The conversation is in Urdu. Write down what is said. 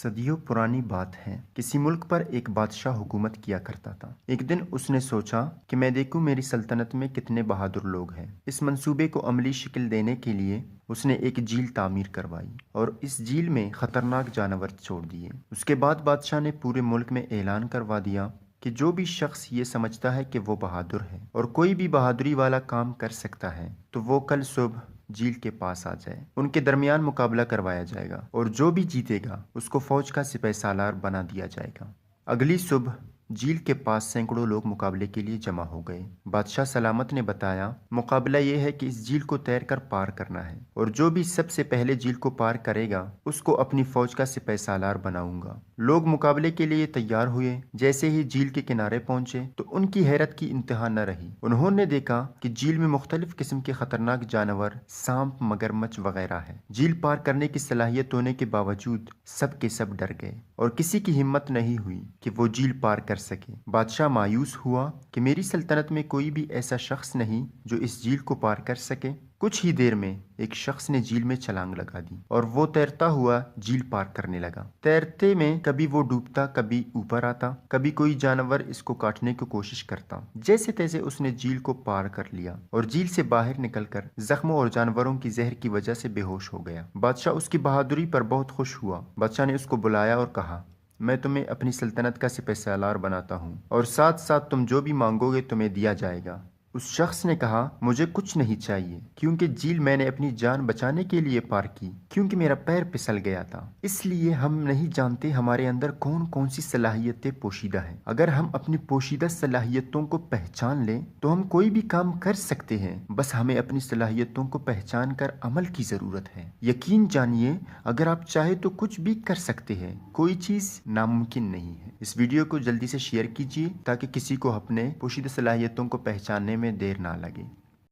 صدیوں پرانی بات ہے۔ کسی ملک پر ایک بادشاہ حکومت کیا کرتا تھا۔ ایک دن اس نے سوچا کہ میں دیکھوں میری سلطنت میں کتنے بہادر لوگ ہیں۔ اس منصوبے کو عملی شکل دینے کے لیے اس نے ایک جھیل تعمیر کروائی اور اس جھیل میں خطرناک جانور چھوڑ دیے۔ اس کے بعد بادشاہ نے پورے ملک میں اعلان کروا دیا کہ جو بھی شخص یہ سمجھتا ہے کہ وہ بہادر ہے اور کوئی بھی بہادری والا کام کر سکتا ہے تو وہ کل صبح جھیل کے پاس آ جائے۔ ان کے درمیان مقابلہ کروایا جائے گا اور جو بھی جیتے گا اس کو فوج کا سپہ سالار بنا دیا جائے گا۔ اگلی صبح جھیل کے پاس سینکڑوں لوگ مقابلے کے لیے جمع ہو گئے۔ بادشاہ سلامت نے بتایا، مقابلہ یہ ہے کہ اس جھیل کو تیر کر پار کرنا ہے اور جو بھی سب سے پہلے جھیل کو پار کرے گا اس کو اپنی فوج کا سپہ سالار بناؤں گا۔ لوگ مقابلے کے لیے تیار ہوئے۔ جیسے ہی جھیل کے کنارے پہنچے تو ان کی حیرت کی انتہا نہ رہی۔ انہوں نے دیکھا کہ جھیل میں مختلف قسم کے خطرناک جانور، سانپ، مگرمچھ وغیرہ ہیں۔ جھیل پار کرنے کی صلاحیت ہونے کے باوجود سب کے سب ڈر گئے اور کسی کی ہمت نہیں ہوئی کہ وہ جھیل پار کر سکے۔ بادشاہ مایوس ہوا کہ میری سلطنت میں کوئی بھی ایسا شخص نہیں جو اس جھیل کو پار کر سکے۔ کچھ ہی دیر میں ایک شخص نے جھیل میں چھلانگ لگا دی اور وہ تیرتا ہوا جھیل پار کرنے لگا۔ تیرتے میں کبھی وہ ڈوبتا، کبھی اوپر آتا، کبھی کوئی جانور اس کو کاٹنے کی کوشش کرتا۔ جیسے تیسے اس نے جھیل کو پار کر لیا اور جھیل سے باہر نکل کر زخموں اور جانوروں کی زہر کی وجہ سے بے ہوش ہو گیا۔ بادشاہ اس کی بہادری پر بہت خوش ہوا۔ بادشاہ نے اس کو بلایا اور کہا، میں تمہیں اپنی سلطنت کا سپہ سالار بناتا ہوں اور ساتھ ساتھ تم جو بھی مانگو گے تمہیں دیا جائے گا۔ اس شخص نے کہا، مجھے کچھ نہیں چاہیے کیونکہ جھیل میں نے اپنی جان بچانے کے لیے پار کی، کیونکہ میرا پیر پھسل گیا تھا۔ اس لیے ہم نہیں جانتے ہمارے اندر کون کون سی صلاحیتیں پوشیدہ ہیں۔ اگر ہم اپنی پوشیدہ صلاحیتوں کو پہچان لیں تو ہم کوئی بھی کام کر سکتے ہیں۔ بس ہمیں اپنی صلاحیتوں کو پہچان کر عمل کی ضرورت ہے۔ یقین جانیے، اگر آپ چاہیں تو کچھ بھی کر سکتے ہیں۔ کوئی چیز ناممکن نہیں ہے۔ اس ویڈیو کو جلدی سے شیئر کیجیے تاکہ کسی کو اپنے پوشیدہ صلاحیتوں کو پہچاننے میں دیر نہ لگے۔